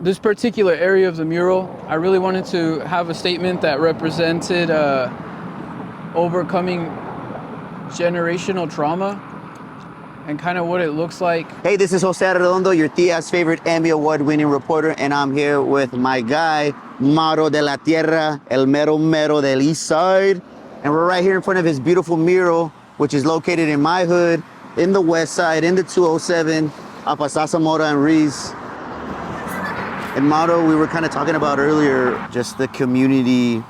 this particular area of the mural, I really wanted to have a statement that represented overcoming generational trauma and kind of what it looks like. Hey, this is Jose Arredondo, your tia's favorite Emmy Award-winning reporter, and I'm here with my guy, Mauro De La Tierra, el mero mero del East Side. And we're right here in front of his beautiful mural, which is located in my hood, in the West Side, in the 207, off of Zarzamora and Ruiz. And Mauro, we were kind of talking about earlier, just the community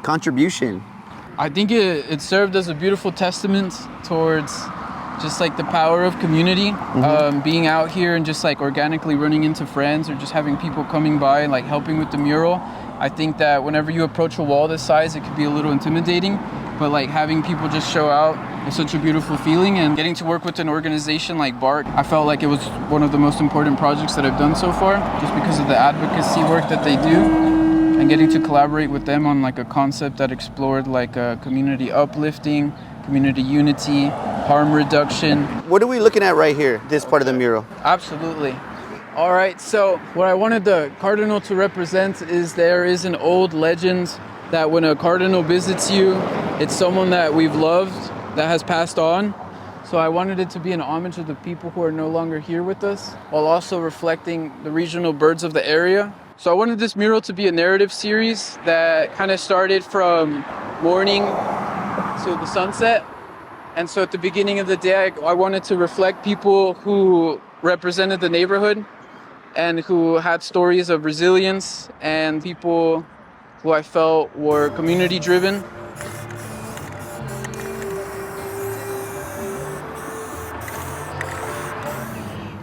contribution. I think it served as a beautiful testament towards just like the power of community, being out here and just like organically running into friends or just having people coming by and like helping with the mural. I think that whenever you approach a wall this size, it could be a little intimidating, but like having people just show out is such a beautiful feeling. And getting to work with an organization like BARC, I felt like it was one of the most important projects that I've done so far, just because of the advocacy work that they do and getting to collaborate with them on like a concept that explored like community uplifting, community unity, harm reduction. What are we looking at right here, this part of the mural? Absolutely. All right, so what I wanted the cardinal to represent is there is an old legend that when a cardinal visits you, it's someone that we've loved that has passed on. So I wanted it to be an homage to the people who are no longer here with us, while also reflecting the regional birds of the area. So I wanted this mural to be a narrative series that kind of started from morning to the sunset. And so at the beginning of the day, I wanted to reflect people who represented the neighborhood and who had stories of resilience and people who I felt were community driven.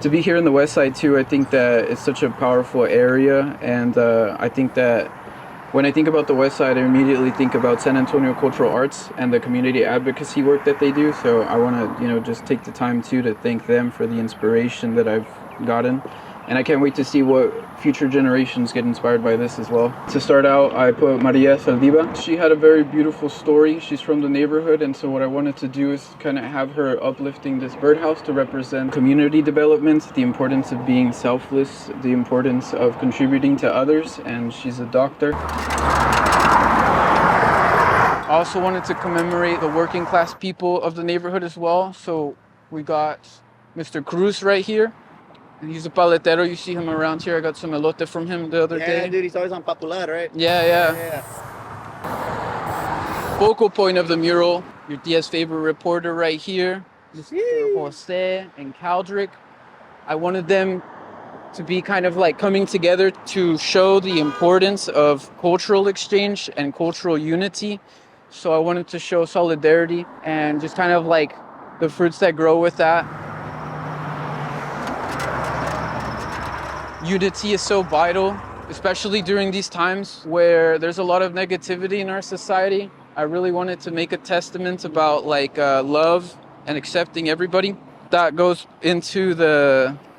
To be here in the West Side too, I think that it's such a powerful area, and I think that when I think about the West Side, I immediately think about San Antonio Cultural Arts and the community advocacy work that they do. So I want to, just take the time too to thank them for the inspiration that I've gotten. And I can't wait to see what future generations get inspired by this as well. To start out, I put Maria Saldiva. She had a very beautiful story. She's from the neighborhood, and so what I wanted to do is kind of have her uplifting this birdhouse to represent community development, the importance of being selfless, the importance of contributing to others, and she's a doctor. I also wanted to commemorate the working class people of the neighborhood as well. So we got Mr. Cruz right here. And he's a paletero. You see him around here. I got some elote from him the other day. Yeah, dude, he's always on Popular, right? Yeah. Focal point of the mural, your tia's favorite reporter right here, Mr. Jose and Caldrick. I wanted them to be kind of like coming together to show the importance of cultural exchange and cultural unity. So I wanted to show solidarity and just kind of like the fruits that grow with that. Unity is so vital, especially during these times where there's a lot of negativity in our society. I really wanted to make a testament about like love and accepting everybody. That goes into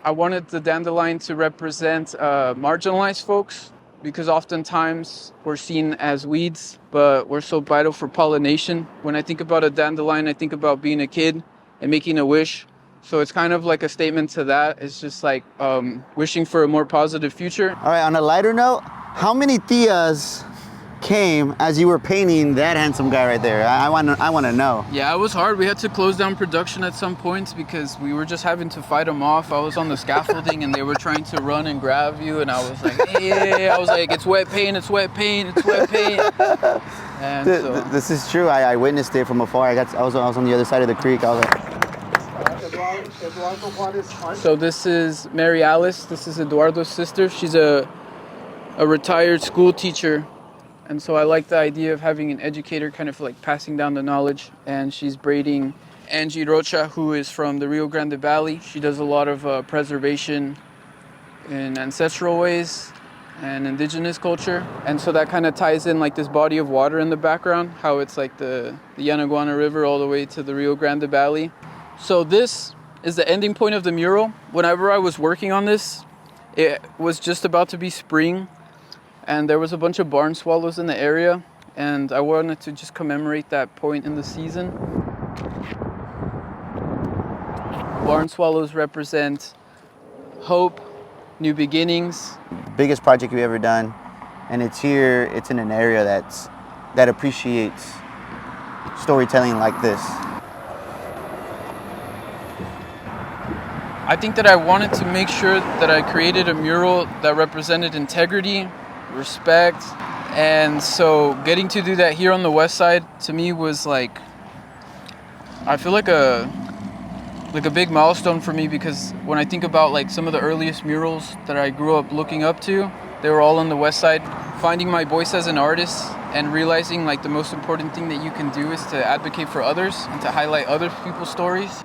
I wanted the dandelion to represent marginalized folks, because oftentimes we're seen as weeds, but we're so vital for pollination. When I think about a dandelion, I think about being a kid and making a wish. So it's kind of like a statement to that. It's just like wishing for a more positive future. All right, on a lighter note, how many tias came as you were painting that handsome guy right there? I want to know. Yeah, it was hard. We had to close down production at some points because we were just having to fight them off. I was on the scaffolding and they were trying to run and grab you, and I was like, hey, I was like, it's wet paint, it's wet paint, it's wet paint. And this is true. I witnessed it from afar. I was on the other side of the creek. I was like. So this is Mary Alice. This is Eduardo's sister. She's a retired school teacher. And so I like the idea of having an educator kind of like passing down the knowledge. And she's braiding Angie Rocha, who is from the Rio Grande Valley. She does a lot of preservation in ancestral ways and indigenous culture. And so that kind of ties in like this body of water in the background, how it's like the Yanaguana River all the way to the Rio Grande Valley. So this is the ending point of the mural. Whenever I was working on this, it was just about to be spring, and there was a bunch of barn swallows in the area, and I wanted to just commemorate that point in the season. Barn swallows represent hope new beginnings. Biggest project you've ever done, and it's here. It's in an area that appreciates storytelling like this. I think that I wanted to make sure that I created a mural that represented integrity, respect, and so getting to do that here on the west side to me was like, I feel like a big milestone for me, because when I think about like some of the earliest murals that I grew up looking up to, they were all on the west side. Finding my voice as an artist and realizing like the most important thing that you can do is to advocate for others and to highlight other people's stories.